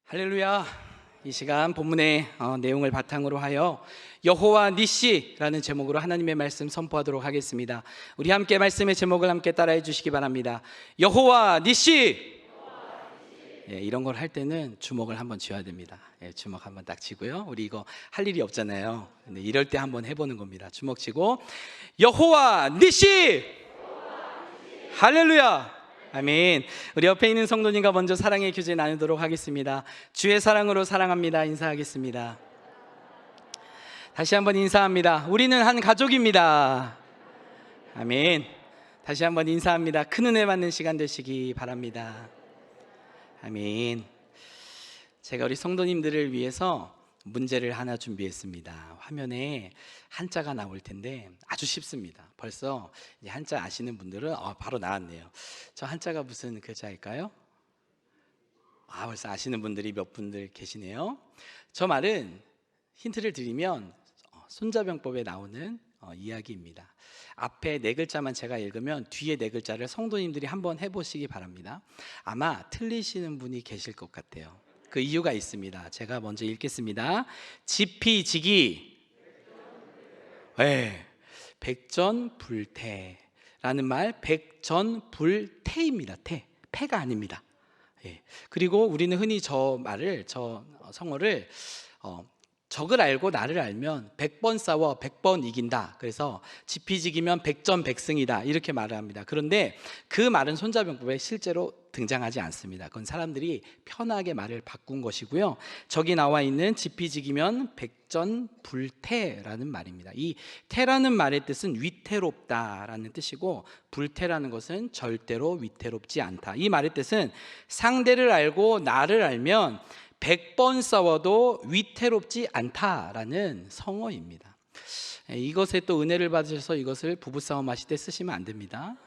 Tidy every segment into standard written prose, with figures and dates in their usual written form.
할렐루야. 이 시간 본문의 내용을 바탕으로 하여 여호와 니시라는 제목으로 하나님의 말씀 선포하도록 하겠습니다. 우리 함께 말씀의 제목을 함께 따라해 주시기 바랍니다. 여호와 니시. 이런 걸 할 때는 주먹을 한번 쥐어야 됩니다. 주먹 한번 딱 쥐고요. 우리 이거 할 일이 없잖아요. 근데 이럴 때 한번 해보는 겁니다. 주먹 쥐고 여호와 니시. 할렐루야. 아멘. 우리 옆에 있는 성도님과 먼저 사랑의 교제 나누도록 하겠습니다. 주의 사랑으로 사랑합니다. 인사하겠습니다. 다시 한번 인사합니다. 우리는 한 가족입니다. 아멘. 다시 한번 인사합니다. 큰 은혜 받는 시간 되시기 바랍니다. 아멘. 제가 우리 성도님들을 위해서 문제를 하나 준비했습니다. 화면에 한자가 나올 텐데 아주 쉽습니다. 벌써 이제 한자 아시는 분들은 바로 나왔네요. 저 한자가 무슨 글자일까요? 벌써 아시는 분들이 몇 분들 계시네요. 저 말은 힌트를 드리면 손자병법에 나오는 이야기입니다. 앞에 네 글자만 제가 읽으면 뒤에 네 글자를 성도님들이 한번 해보시기 바랍니다. 아마 틀리시는 분이 계실 것 같아요. 그 이유가 있습니다. 제가 먼저 읽겠습니다. 지피지기, 백전불태라는 말, 백전불태입니다. 패가 아닙니다. 그리고 우리는 흔히 저 성어를 적을 알고 나를 알면 100번 싸워 100번 이긴다. 그래서 지피지기면 백전백승이다 이렇게 말을 합니다. 그런데 그 말은 손자병법에 실제로 등장하지 않습니다. 그건 사람들이 편하게 말을 바꾼 것이고요. 저기 나와 있는 지피지기면 백전불태라는 말입니다. 이 태라는 말의 뜻은 위태롭다라는 뜻이고, 불태라는 것은 절대로 위태롭지 않다. 이 말의 뜻은 상대를 알고 나를 알면 100번 싸워도 위태롭지 않다라는 성어입니다. 이것에 또 은혜를 받으셔서 이것을 부부싸움 하실 때 쓰시면 안 됩니다.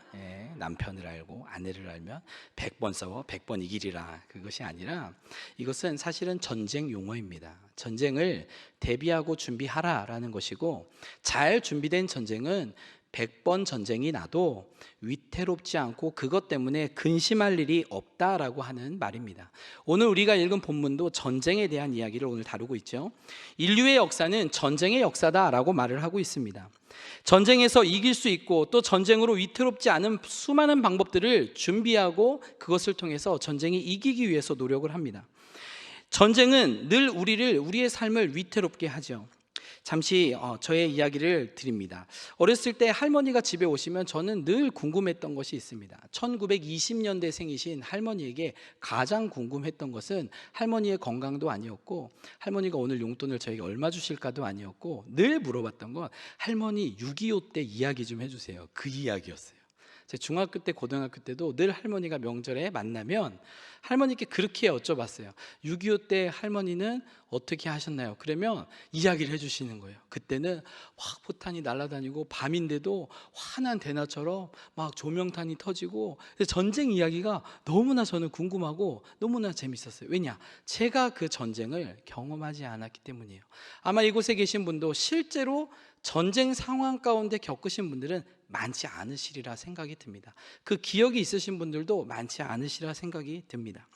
남편을 알고 아내를 알면 100번 싸워 100번 이기리라, 그것이 아니라 이것은 사실은 전쟁 용어입니다. 전쟁을 대비하고 준비하라라는 것이고, 잘 준비된 전쟁은 100번 전쟁이 나도 위태롭지 않고 그것 때문에 근심할 일이 없다라고 하는 말입니다. 오늘 우리가 읽은 본문도 전쟁에 대한 이야기를 오늘 다루고 있죠. 인류의 역사는 전쟁의 역사다라고 말을 하고 있습니다. 전쟁에서 이길 수 있고 또 전쟁으로 위태롭지 않은 수많은 방법들을 준비하고 그것을 통해서 전쟁이 이기기 위해서 노력을 합니다. 전쟁은 늘 우리의 삶을 위태롭게 하죠. 잠시 저의 이야기를 드립니다. 어렸을 때 할머니가 집에 오시면 저는 늘 궁금했던 것이 있습니다. 1920년대 생이신 할머니에게 가장 궁금했던 것은 할머니의 건강도 아니었고, 할머니가 오늘 용돈을 저에게 얼마 주실까도 아니었고, 늘 물어봤던 건 할머니 6.25 때 이야기 좀 해주세요. 그 이야기였어요. 제 중학교 때 고등학교 때도 늘 할머니가 명절에 만나면 할머니께 그렇게 여쭤봤어요. 6.25 때 할머니는 어떻게 하셨나요? 그러면 이야기를 해주시는 거예요. 그때는 막 포탄이 날아다니고 밤인데도 환한 대낮처럼 막 조명탄이 터지고, 전쟁 이야기가 너무나 저는 궁금하고 너무나 재밌었어요. 왜냐? 제가 그 전쟁을 경험하지 않았기 때문이에요. 아마 이곳에 계신 분도 실제로 전쟁 상황 가운데 겪으신 분들은 많지 않으시리라 생각이 듭니다. 그 기억이 있으신 분들도 많지 않으시리라 생각이 듭니다.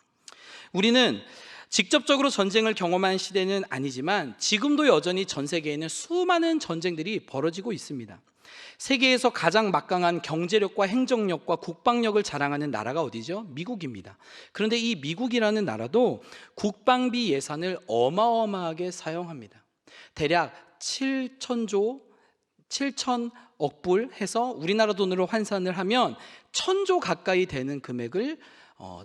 우리는 직접적으로 전쟁을 경험한 시대는 아니지만 지금도 여전히 전 세계에는 수많은 전쟁들이 벌어지고 있습니다. 세계에서 가장 막강한 경제력과 행정력과 국방력을 자랑하는 나라가 어디죠? 미국입니다. 그런데 이 미국이라는 나라도 국방비 예산을 어마어마하게 사용합니다. 대략 7천억 불 해서 우리나라 돈으로 환산을 하면 1,000조 가까이 되는 금액을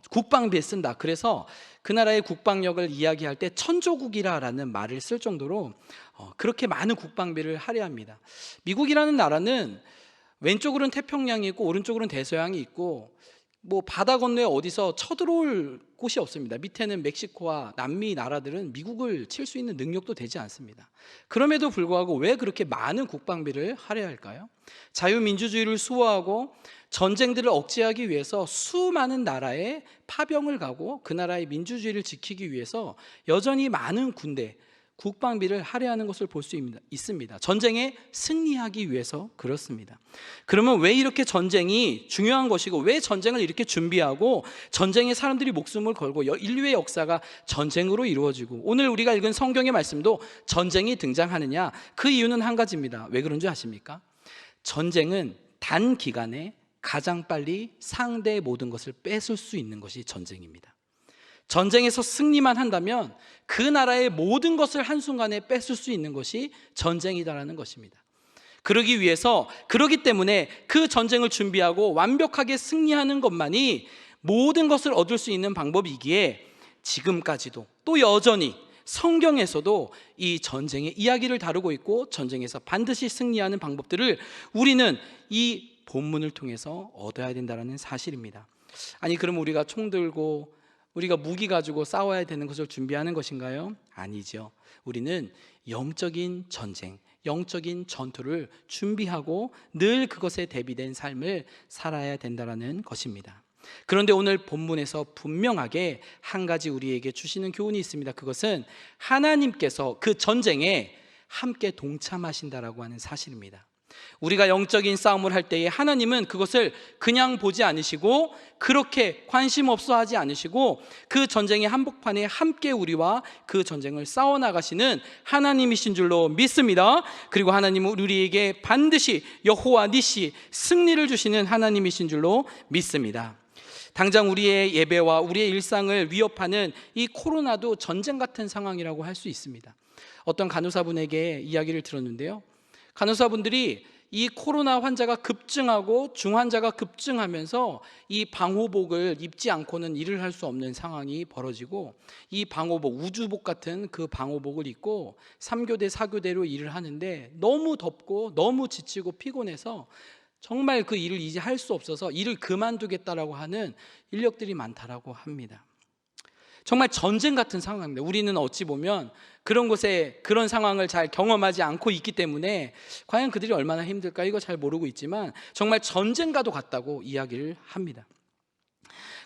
국방비에 쓴다. 그래서 그 나라의 국방력을 이야기할 때 천조국이라는 말을 쓸 정도로 그렇게 많은 국방비를 할애합니다. 미국이라는 나라는 왼쪽으로는 태평양이 있고 오른쪽으로는 대서양이 있고, 뭐 바다 건너에 어디서 쳐들어올 곳이 없습니다. 밑에는 멕시코와 남미 나라들은 미국을 칠 수 있는 능력도 되지 않습니다. 그럼에도 불구하고 왜 그렇게 많은 국방비를 할애할까요? 자유민주주의를 수호하고 전쟁들을 억제하기 위해서 수많은 나라에 파병을 가고 그 나라의 민주주의를 지키기 위해서 여전히 많은 군대, 국방비를 할애하는 것을 볼 수 있습니다. 전쟁에 승리하기 위해서 그렇습니다. 그러면 왜 이렇게 전쟁이 중요한 것이고, 왜 전쟁을 이렇게 준비하고 전쟁에 사람들이 목숨을 걸고 인류의 역사가 전쟁으로 이루어지고 오늘 우리가 읽은 성경의 말씀도 전쟁이 등장하느냐? 그 이유는 한 가지입니다. 왜 그런 줄 아십니까? 전쟁은 단기간에 가장 빨리 상대의 모든 것을 뺏을 수 있는 것이 전쟁입니다. 전쟁에서 승리만 한다면 그 나라의 모든 것을 한순간에 뺏을 수 있는 것이 전쟁이다라는 것입니다. 그러기 때문에 그 전쟁을 준비하고 완벽하게 승리하는 것만이 모든 것을 얻을 수 있는 방법이기에 지금까지도 또 여전히 성경에서도 이 전쟁의 이야기를 다루고 있고 전쟁에서 반드시 승리하는 방법들을 우리는 이 본문을 통해서 얻어야 된다는 사실입니다. 아니, 그럼 우리가 총 들고 우리가 무기 가지고 싸워야 되는 것을 준비하는 것인가요? 아니죠. 우리는 영적인 전쟁, 영적인 전투를 준비하고 늘 그것에 대비된 삶을 살아야 된다는 것입니다. 그런데 오늘 본문에서 분명하게 한 가지 우리에게 주시는 교훈이 있습니다. 그것은 하나님께서 그 전쟁에 함께 동참하신다라고 하는 사실입니다. 우리가 영적인 싸움을 할 때에 하나님은 그것을 그냥 보지 않으시고 그렇게 관심 없어 하지 않으시고 그 전쟁의 한복판에 함께 우리와 그 전쟁을 싸워나가시는 하나님이신 줄로 믿습니다. 그리고 하나님은 우리에게 반드시 여호와 니시 승리를 주시는 하나님이신 줄로 믿습니다. 당장 우리의 예배와 우리의 일상을 위협하는 이 코로나도 전쟁 같은 상황이라고 할 수 있습니다. 어떤 간호사분에게 이야기를 들었는데요, 간호사분들이 이 코로나 환자가 급증하고 중환자가 급증하면서 이 방호복을 입지 않고는 일을 할 수 없는 상황이 벌어지고 이 방호복, 우주복 같은 그 방호복을 입고 3교대, 4교대로 일을 하는데 너무 덥고 너무 지치고 피곤해서 정말 그 일을 이제 할 수 없어서 일을 그만두겠다라고 하는 인력들이 많다라고 합니다. 정말 전쟁 같은 상황입니다. 우리는 어찌 보면 그런 곳에 그런 상황을 잘 경험하지 않고 있기 때문에 과연 그들이 얼마나 힘들까 이거 잘 모르고 있지만 정말 전쟁과도 같다고 이야기를 합니다.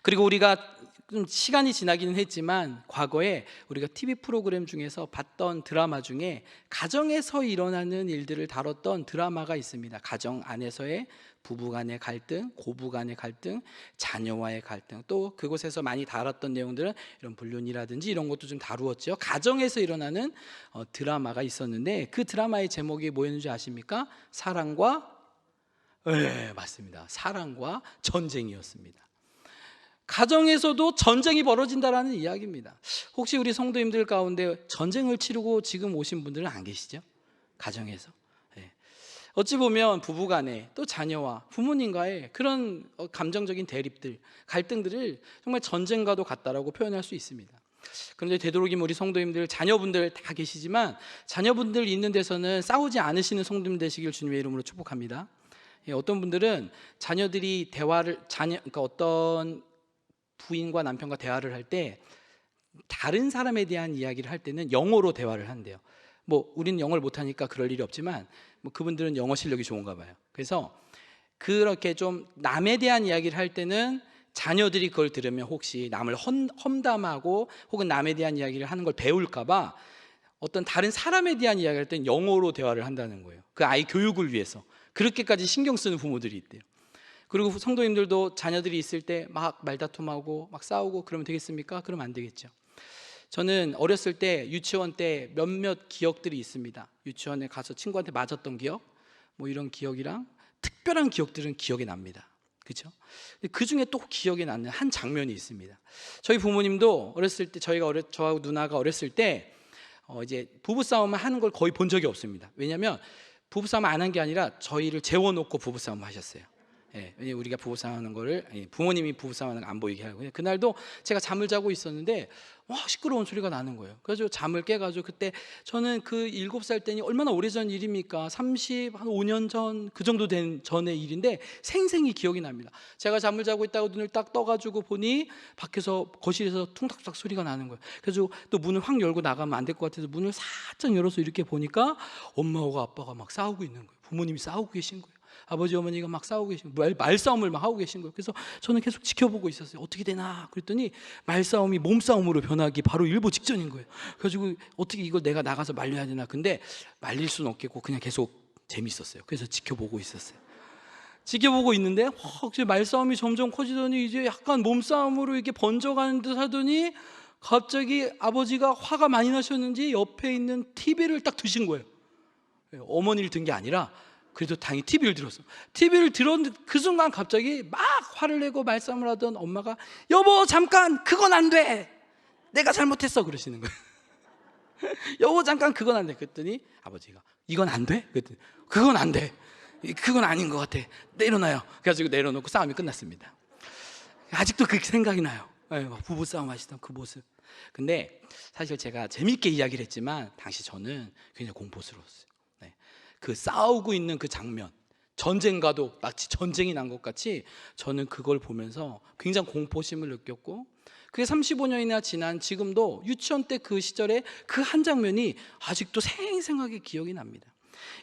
그리고 우리가 좀 시간이 지나기는 했지만 과거에 우리가 TV 프로그램 중에서 봤던 드라마 중에 가정에서 일어나는 일들을 다뤘던 드라마가 있습니다. 가정 안에서의 부부 간의 갈등, 고부 간의 갈등, 자녀와의 갈등, 또 그곳에서 많이 다뤘던 내용들은 이런 불륜이라든지 이런 것도 좀 다루었죠. 가정에서 일어나는 드라마가 있었는데 그 드라마의 제목이 뭐였는지 아십니까? 사랑과 맞습니다. 사랑과 전쟁이었습니다. 가정에서도 전쟁이 벌어진다라는 이야기입니다. 혹시 우리 성도님들 가운데 전쟁을 치르고 지금 오신 분들은 안 계시죠? 가정에서. 어찌 보면 부부간에 또 자녀와 부모님과의 그런 감정적인 대립들, 갈등들을 정말 전쟁과도 같다라고 표현할 수 있습니다. 그런데 되도록이면 우리 성도님들, 자녀분들 다 계시지만 자녀분들 있는 데서는 싸우지 않으시는 성도님 되시길 주님의 이름으로 축복합니다. 어떤 분들은 자녀들이 그러니까 어떤 부인과 남편과 대화를 할 때 다른 사람에 대한 이야기를 할 때는 영어로 대화를 한대요. 뭐 우리는 영어를 못하니까 그럴 일이 없지만 뭐 그분들은 영어 실력이 좋은가 봐요. 그래서 그렇게 좀 남에 대한 이야기를 할 때는 자녀들이 그걸 들으면 혹시 남을 험담하고 혹은 남에 대한 이야기를 하는 걸 배울까 봐 어떤 다른 사람에 대한 이야기를 할 때는 영어로 대화를 한다는 거예요. 그 아이 교육을 위해서 그렇게까지 신경 쓰는 부모들이 있대요. 그리고 성도님들도 자녀들이 있을 때 막 말다툼하고 막 싸우고 그러면 되겠습니까? 그러면 안 되겠죠. 저는 어렸을 때 유치원 때 몇몇 기억들이 있습니다. 유치원에 가서 친구한테 맞았던 기억, 뭐 이런 기억이랑 특별한 기억들은 기억이 납니다. 그렇죠? 그 중에 또 기억에 남는 한 장면이 있습니다. 저희 부모님도 어렸을 때 저하고 누나가 어렸을 때 이제 부부싸움을 하는 걸 거의 본 적이 없습니다. 왜냐하면 부부싸움 안 한 게 아니라 저희를 재워놓고 부부싸움을 하셨어요. 왜냐면 우리가 부부싸움 하는 거를 부모님이 부부싸움 하는 거 안 보이게 하고 그날도 제가 잠을 자고 있었는데 시끄러운 소리가 나는 거예요. 그래서 잠을 깨가지고 그때 저는 그 7살 때니 얼마나 오래전 일입니까? 35년 전 그 정도 된 전의 일인데 생생히 기억이 납니다. 제가 잠을 자고 있다고 눈을 딱 떠가지고 보니 밖에서 거실에서 퉁탁탁 소리가 나는 거예요. 그래서 또 문을 확 열고 나가면 안 될 것 같아서 문을 살짝 열어서 이렇게 보니까 엄마하고 아빠가 막 싸우고 있는 거예요. 부모님이 싸우고 계신 거예요. 아버지 어머니가 막 싸우고 계신 거예요. 말싸움을 막 하고 계신 거예요. 그래서 저는 계속 지켜보고 있었어요. 어떻게 되나 그랬더니 말싸움이 몸싸움으로 변하기 바로 일보 직전인 거예요. 그래가지고 어떻게 이걸 내가 나가서 말려야 되나. 근데 말릴 수는 없겠고 그냥 계속 재밌었어요. 그래서 지켜보고 있었어요. 지켜보고 있는데 말싸움이 점점 커지더니 이제 약간 몸싸움으로 이렇게 번져가는 듯 하더니 갑자기 아버지가 화가 많이 나셨는지 옆에 있는 TV를 딱 드신 거예요. 어머니를 든 게 아니라 그래도 당연히 TV를 들었어. TV를 들었는데 그 순간 갑자기 막 화를 내고 말싸움을 하던 엄마가 여보 잠깐 그건 안 돼, 내가 잘못했어 그러시는 거예요. 여보 잠깐 그건 안 돼. 그랬더니 아버지가 이건 안 돼? 그랬더니 그건 안 돼, 그건 아닌 것 같아, 내려놔요. 그래가지고 내려놓고 싸움이 끝났습니다. 아직도 그 생각이 나요. 부부싸움 하시던 그 모습. 근데 사실 제가 재밌게 이야기를 했지만 당시 저는 굉장히 공포스러웠어요. 그 싸우고 있는 그 장면, 전쟁과도 마치 전쟁이 난 것 같이 저는 그걸 보면서 굉장히 공포심을 느꼈고, 그게 35년이나 지난 지금도 유치원 때 그 시절에 그 한 장면이 아직도 생생하게 기억이 납니다.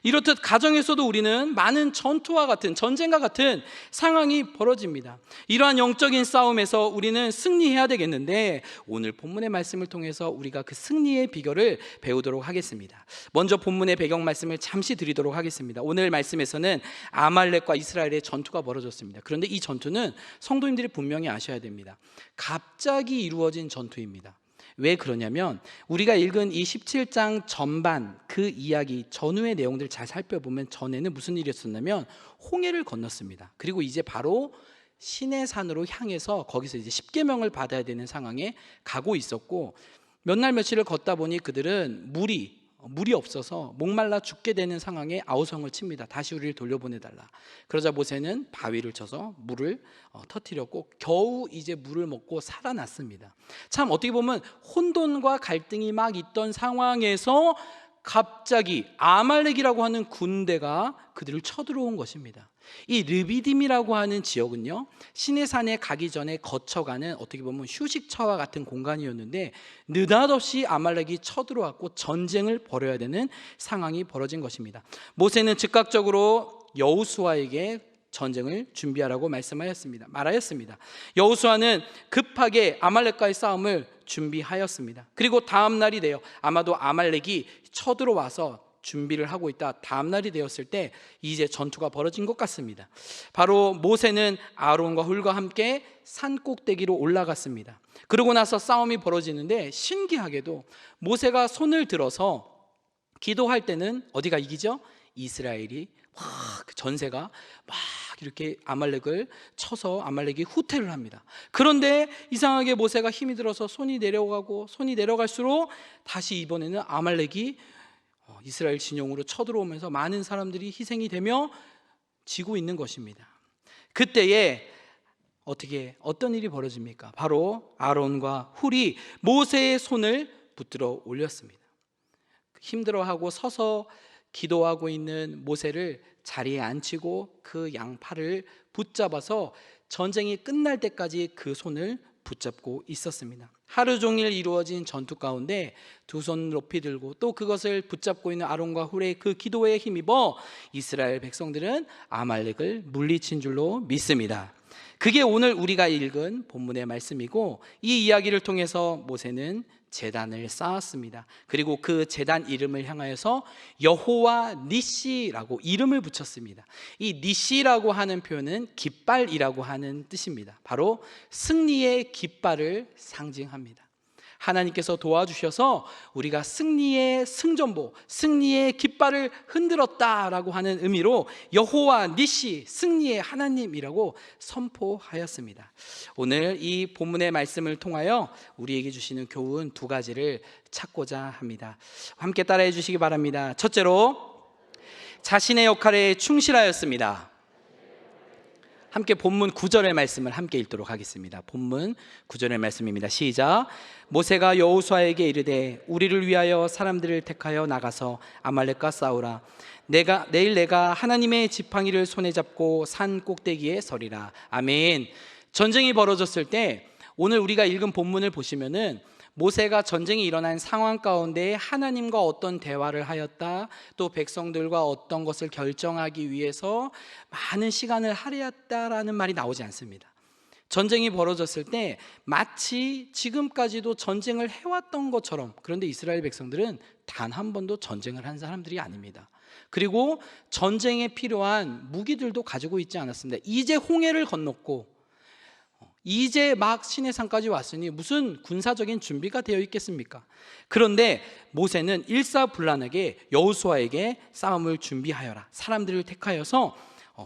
이렇듯 가정에서도 우리는 많은 전투와 같은, 전쟁과 같은 상황이 벌어집니다. 이러한 영적인 싸움에서 우리는 승리해야 되겠는데 오늘 본문의 말씀을 통해서 우리가 그 승리의 비결을 배우도록 하겠습니다. 먼저 본문의 배경 말씀을 잠시 드리도록 하겠습니다. 오늘 말씀에서는 아말렉과 이스라엘의 전투가 벌어졌습니다. 그런데 이 전투는 성도님들이 분명히 아셔야 됩니다. 갑자기 이루어진 전투입니다. 왜 그러냐면 우리가 읽은 이 17장 전반 그 이야기 전후의 내용들을 잘 살펴보면 전에는 무슨 일이 있었냐면 홍해를 건넜습니다. 그리고 이제 바로 시내산으로 향해서 거기서 이제 십계명을 받아야 되는 상황에 가고 있었고, 몇 날 며칠을 걷다 보니 그들은 물이 없어서 목말라 죽게 되는 상황에 아우성을 칩니다. 다시 우리를 돌려보내달라. 그러자 모세는 바위를 쳐서 물을 터뜨렸고 겨우 이제 물을 먹고 살아났습니다. 참 어떻게 보면 혼돈과 갈등이 막 있던 상황에서 갑자기 아말렉이라고 하는 군대가 그들을 쳐들어온 것입니다. 이 르비딤이라고 하는 지역은요, 시내산에 가기 전에 거쳐가는 어떻게 보면 휴식처와 같은 공간이었는데 느닷없이 아말렉이 쳐들어왔고 전쟁을 벌여야 되는 상황이 벌어진 것입니다. 모세는 즉각적으로 여호수아에게 전쟁을 준비하라고 말하였습니다. 여호수아는 급하게 아말렉과의 싸움을 준비하였습니다. 그리고 다음 날이 되어 아마도 아말렉이 쳐들어와서 준비를 하고 있다. 다음 날이 되었을 때 이제 전투가 벌어진 것 같습니다. 바로 모세는 아론과 훌과 함께 산 꼭대기로 올라갔습니다. 그러고 나서 싸움이 벌어지는데 신기하게도 모세가 손을 들어서 기도할 때는 어디가 이기죠? 이스라엘이 그 전세가 막 이렇게 아말렉을 쳐서 아말렉이 후퇴를 합니다. 그런데 이상하게 모세가 힘이 들어서 손이 내려갈수록 다시 이번에는 아말렉이 이스라엘 진영으로 쳐들어오면서 많은 사람들이 희생이 되며 지고 있는 것입니다. 그때에 어떤 일이 벌어집니까? 바로 아론과 훌이 모세의 손을 붙들어 올렸습니다. 힘들어하고 서서 기도하고 있는 모세를 자리에 앉히고 그 양팔을 붙잡아서 전쟁이 끝날 때까지 그 손을 붙잡고 있었습니다. 하루 종일 이루어진 전투 가운데 두 손 높이 들고 또 그것을 붙잡고 있는 아론과 훌의 그 기도에 힘입어 이스라엘 백성들은 아말렉을 물리친 줄로 믿습니다. 그게 오늘 우리가 읽은 본문의 말씀이고, 이 이야기를 통해서 모세는 제단을 쌓았습니다. 그리고 그 제단 이름을 향하여서 여호와 니시라고 이름을 붙였습니다. 이 니시라고 하는 표현은 깃발이라고 하는 뜻입니다. 바로 승리의 깃발을 상징합니다. 하나님께서 도와주셔서 우리가 승리의 승전보, 승리의 깃발을 흔들었다라고 하는 의미로 여호와 니시, 승리의 하나님이라고 선포하였습니다. 오늘 이 본문의 말씀을 통하여 우리에게 주시는 교훈 두 가지를 찾고자 합니다. 함께 따라해 주시기 바랍니다. 첫째로, 자신의 역할에 충실하였습니다. 함께 본문 9절의 말씀을 함께 읽도록 하겠습니다. 본문 9절의 말씀입니다. 시작. 모세가 여호수아에게 이르되 우리를 위하여 사람들을 택하여 나가서 아말렉과 싸우라. 내일 내가 하나님의 지팡이를 손에 잡고 산 꼭대기에 서리라. 아멘. 전쟁이 벌어졌을 때 오늘 우리가 읽은 본문을 보시면은 모세가 전쟁이 일어난 상황 가운데 하나님과 어떤 대화를 하였다, 또 백성들과 어떤 것을 결정하기 위해서 많은 시간을 할애했다라는 말이 나오지 않습니다. 전쟁이 벌어졌을 때 마치 지금까지도 전쟁을 해왔던 것처럼, 그런데 이스라엘 백성들은 단 한 번도 전쟁을 한 사람들이 아닙니다. 그리고 전쟁에 필요한 무기들도 가지고 있지 않았습니다. 이제 홍해를 건넜고 이제 막 시내산까지 왔으니 무슨 군사적인 준비가 되어 있겠습니까? 그런데 모세는 일사불란하게 여호수아에게 싸움을 준비하여라, 사람들을 택하여서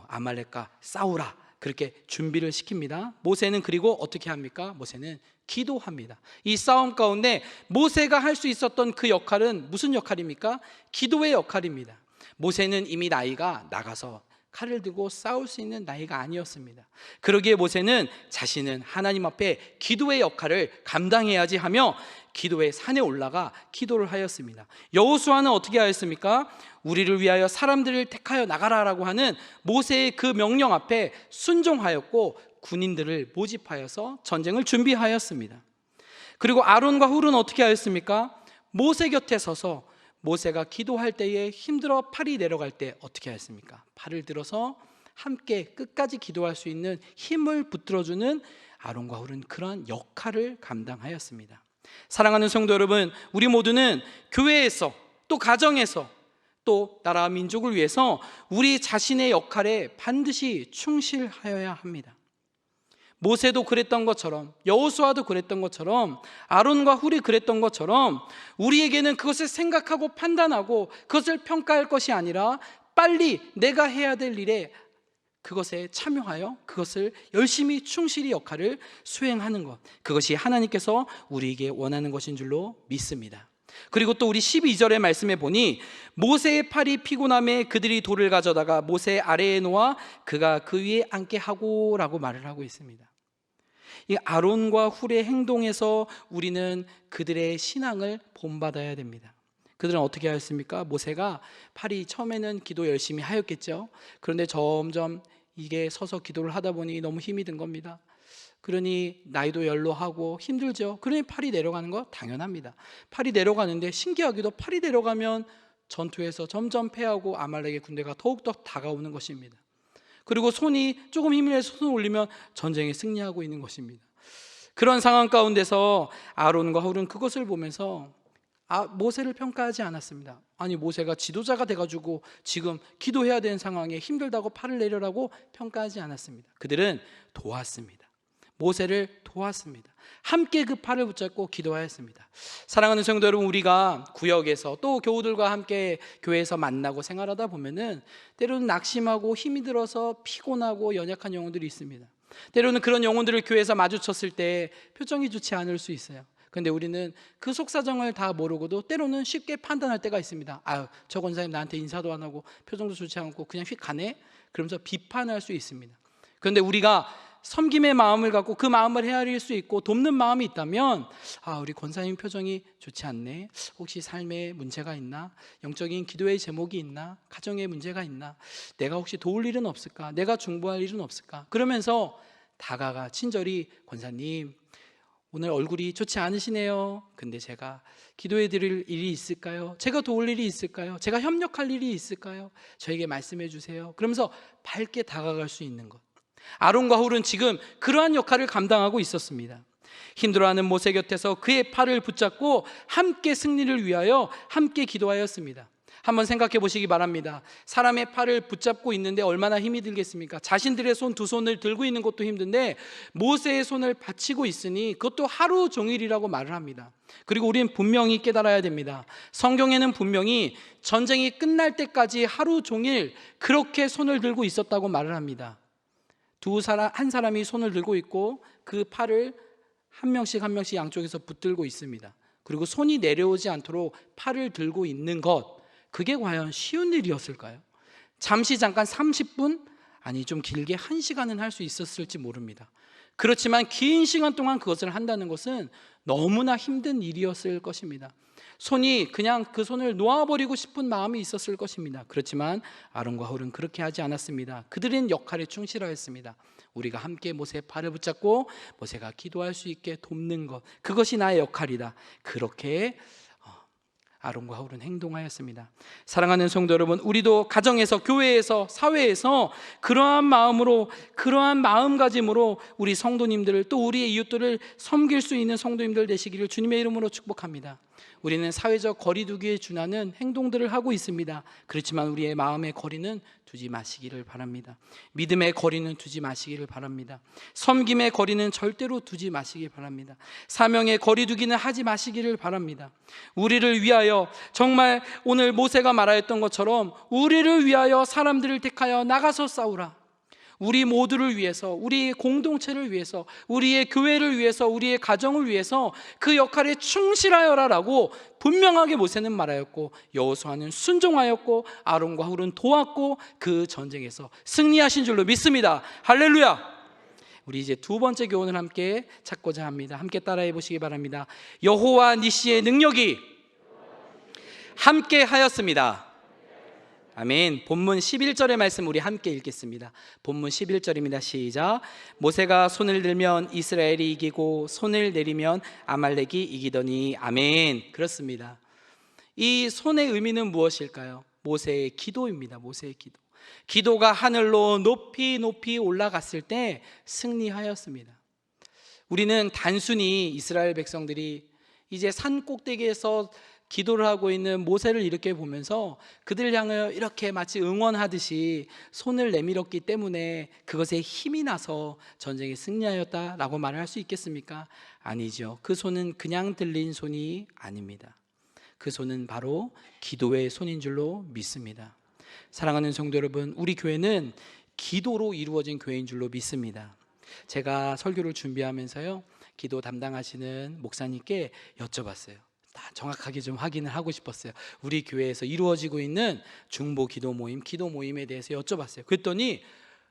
아말렉과 싸우라, 그렇게 준비를 시킵니다. 모세는 그리고 어떻게 합니까? 모세는 기도합니다. 이 싸움 가운데 모세가 할 수 있었던 그 역할은 무슨 역할입니까? 기도의 역할입니다. 모세는 이미 나이가 나가서 칼을 들고 싸울 수 있는 나이가 아니었습니다. 그러기에 모세는 자신은 하나님 앞에 기도의 역할을 감당해야지 하며 기도의 산에 올라가 기도를 하였습니다. 여호수아는 어떻게 하였습니까? 우리를 위하여 사람들을 택하여 나가라라고 하는 모세의 그 명령 앞에 순종하였고 군인들을 모집하여서 전쟁을 준비하였습니다. 그리고 아론과 훌은 어떻게 하였습니까? 모세 곁에 서서 모세가 기도할 때에 힘들어 팔이 내려갈 때 어떻게 하였습니까? 팔을 들어서 함께 끝까지 기도할 수 있는 힘을 붙들어주는 아론과 훌은 그러한 역할을 감당하였습니다. 사랑하는 성도 여러분, 우리 모두는 교회에서 또 가정에서 또 나라와 민족을 위해서 우리 자신의 역할에 반드시 충실하여야 합니다. 모세도 그랬던 것처럼, 여호수아도 그랬던 것처럼, 아론과 훌이 그랬던 것처럼 우리에게는 그것을 생각하고 판단하고 그것을 평가할 것이 아니라 빨리 내가 해야 될 일에 그것에 참여하여 그것을 열심히 충실히 역할을 수행하는 것, 그것이 하나님께서 우리에게 원하는 것인 줄로 믿습니다. 그리고 또 우리 12절의 말씀에 보니 모세의 팔이 피곤함에 그들이 돌을 가져다가 모세 아래에 놓아 그가 그 위에 앉게 하고 라고 말을 하고 있습니다. 이 아론과 훌의 행동에서 우리는 그들의 신앙을 본받아야 됩니다. 그들은 어떻게 하였습니까? 모세가 팔이 처음에는 기도 열심히 하였겠죠. 그런데 점점 이게 서서 기도를 하다 보니 너무 힘이 든 겁니다. 그러니 나이도 연로하고 힘들죠. 그러니 팔이 내려가는 거 당연합니다. 팔이 내려가는데 신기하게도 팔이 내려가면 전투에서 점점 패하고 아말렉의 군대가 더욱더 다가오는 것입니다. 그리고 손이 조금 힘을 내서 손을 올리면 전쟁에 승리하고 있는 것입니다. 그런 상황 가운데서 아론과 훌은 그것을 보면서 모세를 평가하지 않았습니다. 아니, 모세가 지도자가 돼가지고 지금 기도해야 되는 상황에 힘들다고 팔을 내려라고 평가하지 않았습니다. 그들은 도왔습니다. 모세를 도왔습니다. 함께 그 팔을 붙잡고 기도하였습니다. 사랑하는 성도 여러분, 우리가 구역에서 또 교우들과 함께 교회에서 만나고 생활하다 보면은 때로는 낙심하고 힘이 들어서 피곤하고 연약한 영혼들이 있습니다. 때로는 그런 영혼들을 교회에서 마주쳤을 때 표정이 좋지 않을 수 있어요. 그런데 우리는 그 속사정을 다 모르고도 때로는 쉽게 판단할 때가 있습니다. 저 권사님 나한테 인사도 안 하고 표정도 좋지 않고 그냥 휙 가네? 그러면서 비판할 수 있습니다. 그런데 우리가 섬김의 마음을 갖고 그 마음을 헤아릴 수 있고 돕는 마음이 있다면 우리 권사님 표정이 좋지 않네, 혹시 삶에 문제가 있나, 영적인 기도의 제목이 있나, 가정에 문제가 있나, 내가 혹시 도울 일은 없을까, 내가 중보할 일은 없을까, 그러면서 다가가 친절히 권사님 오늘 얼굴이 좋지 않으시네요. 근데 제가 기도해 드릴 일이 있을까요? 제가 도울 일이 있을까요? 제가 협력할 일이 있을까요? 저에게 말씀해 주세요. 그러면서 밝게 다가갈 수 있는 것, 아론과 훌은 지금 그러한 역할을 감당하고 있었습니다. 힘들어하는 모세 곁에서 그의 팔을 붙잡고 함께 승리를 위하여 함께 기도하였습니다. 한번 생각해 보시기 바랍니다. 사람의 팔을 붙잡고 있는데 얼마나 힘이 들겠습니까? 자신들의 손 두 손을 들고 있는 것도 힘든데 모세의 손을 받치고 있으니 그것도 하루 종일이라고 말을 합니다. 그리고 우리는 분명히 깨달아야 됩니다. 성경에는 분명히 전쟁이 끝날 때까지 하루 종일 그렇게 손을 들고 있었다고 말을 합니다. 한 사람이 손을 들고 있고 그 팔을 한 명씩 양쪽에서 붙들고 있습니다. 그리고 손이 내려오지 않도록 팔을 들고 있는 것, 그게 과연 쉬운 일이었을까요? 잠깐 30분? 아니 좀 길게 1시간은 할 수 있었을지 모릅니다. 그렇지만 긴 시간 동안 그것을 한다는 것은 너무나 힘든 일이었을 것입니다. 손이 그냥 그 손을 놓아버리고 싶은 마음이 있었을 것입니다. 그렇지만 아론과 훌은 그렇게 하지 않았습니다. 그들은 역할에 충실하였습니다. 우리가 함께 모세의 팔을 붙잡고 모세가 기도할 수 있게 돕는 것, 그것이 나의 역할이다. 그렇게 아론과 훌은 행동하였습니다. 사랑하는 성도 여러분, 우리도 가정에서, 교회에서, 사회에서 그러한 마음으로, 그러한 마음가짐으로 우리 성도님들을, 또 우리의 이웃들을 섬길 수 있는 성도님들 되시기를 주님의 이름으로 축복합니다. 우리는 사회적 거리두기에 준하는 행동들을 하고 있습니다. 그렇지만 우리의 마음의 거리는 두지 마시기를 바랍니다. 믿음의 거리는 두지 마시기를 바랍니다. 섬김의 거리는 절대로 두지 마시기 바랍니다. 사명의 거리두기는 하지 마시기를 바랍니다. 우리를 위하여, 정말 오늘 모세가 말하였던 것처럼 우리를 위하여 사람들을 택하여 나가서 싸우라. 우리 모두를 위해서, 우리 공동체를 위해서, 우리의 교회를 위해서, 우리의 가정을 위해서 그 역할에 충실하여라라고 분명하게 모세는 말하였고, 여호수아는 순종하였고, 아론과 훌은 도왔고, 그 전쟁에서 승리하신 줄로 믿습니다. 할렐루야. 우리 이제 두 번째 교훈을 함께 찾고자 합니다. 함께 따라해 보시기 바랍니다. 여호와 니시의 능력이 함께 하였습니다. 아멘. 본문 11절의 말씀 우리 함께 읽겠습니다. 본문 11절입니다. 시작. 모세가 손을 들면 이스라엘이 이기고 손을 내리면 아말렉이 이기더니. 아멘. 그렇습니다. 이 손의 의미는 무엇일까요? 모세의 기도입니다. 모세의 기도. 기도가 하늘로 높이 높이 올라갔을 때 승리하였습니다. 우리는 단순히 이스라엘 백성들이 이제 산 꼭대기에서 기도를 하고 있는 모세를 이렇게 보면서 그들을 향하여 이렇게 마치 응원하듯이 손을 내밀었기 때문에 그것에 힘이 나서 전쟁에 승리하였다라고 말을 할 수 있겠습니까? 아니죠. 그 손은 그냥 들린 손이 아닙니다. 그 손은 바로 기도의 손인 줄로 믿습니다. 사랑하는 성도 여러분, 우리 교회는 기도로 이루어진 교회인 줄로 믿습니다. 제가 설교를 준비하면서요, 기도 담당하시는 목사님께 여쭤봤어요. 다 정확하게 좀 확인을 하고 싶었어요. 우리 교회에서 이루어지고 있는 중보 기도 모임, 기도 모임에 대해서 여쭤봤어요. 그랬더니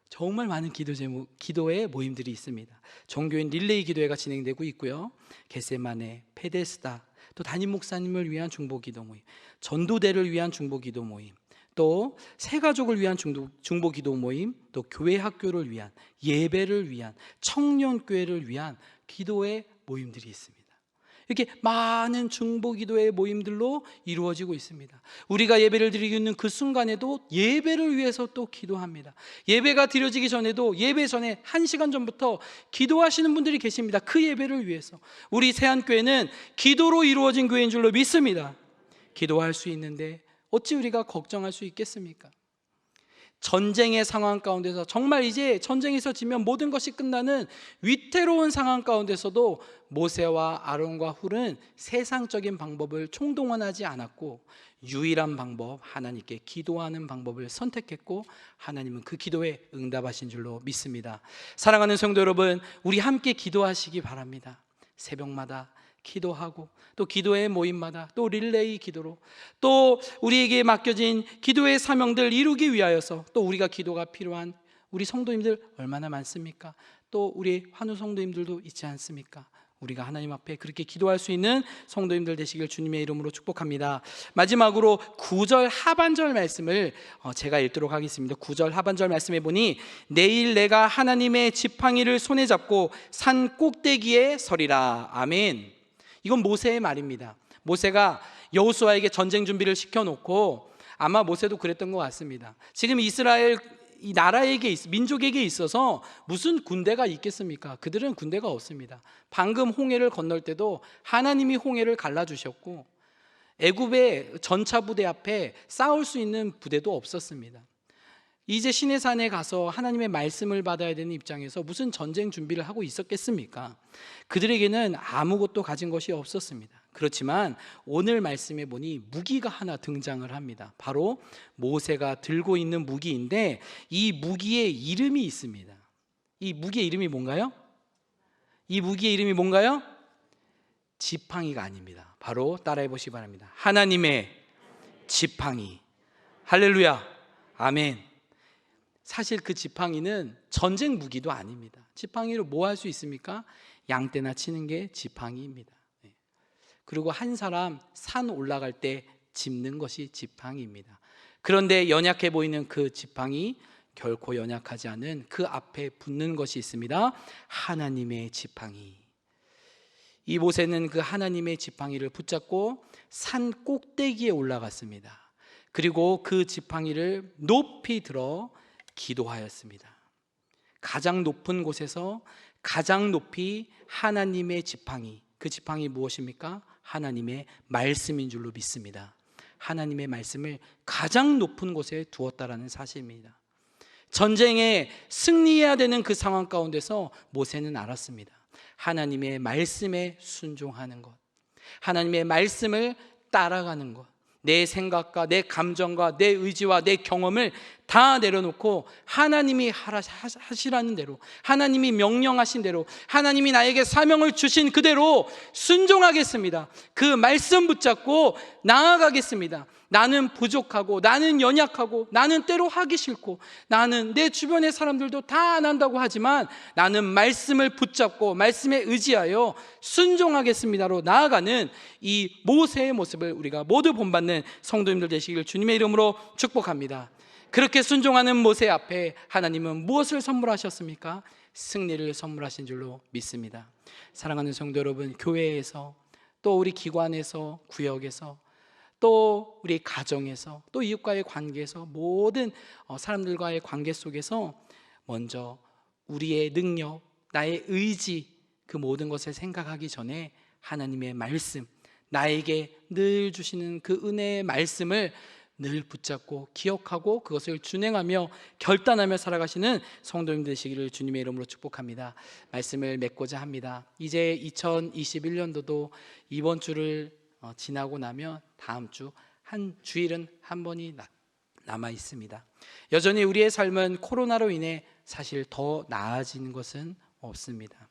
정말 많은 기도의 모임들이 있습니다. 종교인 릴레이 기도회가 진행되고 있고요, 겟세마네, 페데스다, 또 담임 목사님을 위한 중보 기도 모임, 전도대를 위한 중보 기도 모임, 또 새가족을 위한 중보 기도 모임, 또 교회 학교를 위한, 예배를 위한, 청년교회를 위한 기도의 모임들이 있습니다. 이렇게 많은 중보 기도의 모임들로 이루어지고 있습니다. 우리가 예배를 드리고 있는 그 순간에도 예배를 위해서 또 기도합니다. 예배가 드려지기 전에도, 예배 전에 1시간 전부터 기도하시는 분들이 계십니다. 그 예배를 위해서. 우리 세안교회는 기도로 이루어진 교회인 줄로 믿습니다. 기도할 수 있는데 어찌 우리가 걱정할 수 있겠습니까? 전쟁의 상황 가운데서, 정말 이제 전쟁에서 지면 모든 것이 끝나는 위태로운 상황 가운데서도 모세와 아론과 훌은 세상적인 방법을 총동원하지 않았고 유일한 방법, 하나님께 기도하는 방법을 선택했고 하나님은 그 기도에 응답하신 줄로 믿습니다. 사랑하는 성도 여러분, 우리 함께 기도하시기 바랍니다. 새벽마다 기도하고, 또 기도의 모임마다, 또 릴레이 기도로, 또 우리에게 맡겨진 기도의 사명들 이루기 위하여서, 또 우리가 기도가 필요한 우리 성도님들 얼마나 많습니까? 또 우리 환우 성도님들도 있지 않습니까? 우리가 하나님 앞에 그렇게 기도할 수 있는 성도님들 되시길 주님의 이름으로 축복합니다. 마지막으로 9절 하반절 말씀을 제가 읽도록 하겠습니다. 9절 하반절 말씀에 보니 내일 내가 하나님의 지팡이를 손에 잡고 산 꼭대기에 서리라. 아멘. 이건 모세의 말입니다. 모세가 여호수아에게 전쟁 준비를 시켜놓고, 아마 모세도 그랬던 것 같습니다. 지금 이스라엘 이 나라에게, 민족에게 있어서 무슨 군대가 있겠습니까? 그들은 군대가 없습니다. 방금 홍해를 건널 때도 하나님이 홍해를 갈라주셨고 애굽의 전차 부대 앞에 싸울 수 있는 부대도 없었습니다. 이제 시내산에 가서 하나님의 말씀을 받아야 되는 입장에서 무슨 전쟁 준비를 하고 있었겠습니까? 그들에게는 아무것도 가진 것이 없었습니다. 그렇지만 오늘 말씀에 보니 무기가 하나 등장을 합니다. 바로 모세가 들고 있는 무기인데 이 무기의 이름이 있습니다. 이 무기의 이름이 뭔가요? 이 무기의 이름이 뭔가요? 지팡이가 아닙니다. 바로 따라해 보시기 바랍니다. 하나님의 지팡이. 할렐루야. 아멘. 사실 그 지팡이는 전쟁 무기도 아닙니다. 지팡이로 뭐 할 수 있습니까? 양떼나 치는 게 지팡이입니다. 그리고 한 사람 산 올라갈 때 짚는 것이 지팡이입니다. 그런데 연약해 보이는 그 지팡이, 결코 연약하지 않은 그 앞에 붙는 것이 있습니다. 하나님의 지팡이. 이 모세는 그 하나님의 지팡이를 붙잡고 산 꼭대기에 올라갔습니다. 그리고 그 지팡이를 높이 들어 기도하였습니다. 가장 높은 곳에서 가장 높이 하나님의 지팡이, 그 지팡이 무엇입니까? 하나님의 말씀인 줄로 믿습니다. 하나님의 말씀을 가장 높은 곳에 두었다라는 사실입니다. 전쟁에 승리해야 되는 그 상황 가운데서 모세는 알았습니다. 하나님의 말씀에 순종하는 것, 하나님의 말씀을 따라가는 것, 내 생각과 내 감정과 내 의지와 내 경험을 다 내려놓고 하나님이 하시라는 대로, 하나님이 명령하신 대로, 하나님이 나에게 사명을 주신 그대로 순종하겠습니다. 그 말씀 붙잡고 나아가겠습니다. 나는 부족하고, 나는 연약하고, 나는 때로 하기 싫고, 나는 내 주변의 사람들도 다 안 한다고 하지만 나는 말씀을 붙잡고 말씀에 의지하여 순종하겠습니다로 나아가는 이 모세의 모습을 우리가 모두 본받는 성도님들 되시기를 주님의 이름으로 축복합니다. 그렇게 순종하는 모세 앞에 하나님은 무엇을 선물하셨습니까? 승리를 선물하신 줄로 믿습니다. 사랑하는 성도 여러분, 교회에서, 또 우리 기관에서, 구역에서, 또 우리 가정에서, 또 이웃과의 관계에서, 모든 사람들과의 관계 속에서 먼저 우리의 능력, 나의 의지, 그 모든 것을 생각하기 전에 하나님의 말씀, 나에게 늘 주시는 그 은혜의 말씀을 늘 붙잡고 기억하고 그것을 준행하며 결단하며 살아가시는 성도님 되시기를 주님의 이름으로 축복합니다. 말씀을 맺고자 합니다. 이제 2021년도도 이번 주를 지나고 나면 다음 주 한 주일은 한 번이 남아 있습니다. 여전히 우리의 삶은 코로나로 인해 사실 더 나아지는 것은 없습니다.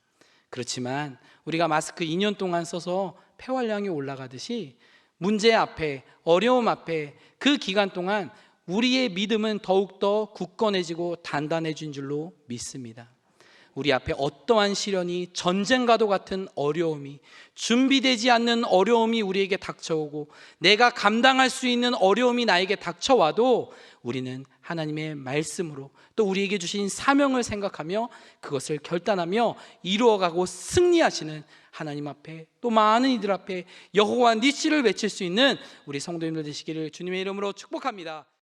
그렇지만 우리가 마스크 2년 동안 써서 폐활량이 올라가듯이 문제 앞에, 어려움 앞에 그 기간 동안 우리의 믿음은 더욱더 굳건해지고 단단해진 줄로 믿습니다. 우리 앞에 어떠한 시련이, 전쟁과도 같은 어려움이, 준비되지 않는 어려움이 우리에게 닥쳐오고 내가 감당할 수 있는 어려움이 나에게 닥쳐와도 우리는 하나님의 말씀으로 또 우리에게 주신 사명을 생각하며 그것을 결단하며 이루어가고 승리하시는 하나님 앞에, 또 많은 이들 앞에 여호와 니시를 외칠 수 있는 우리 성도님들 되시기를 주님의 이름으로 축복합니다.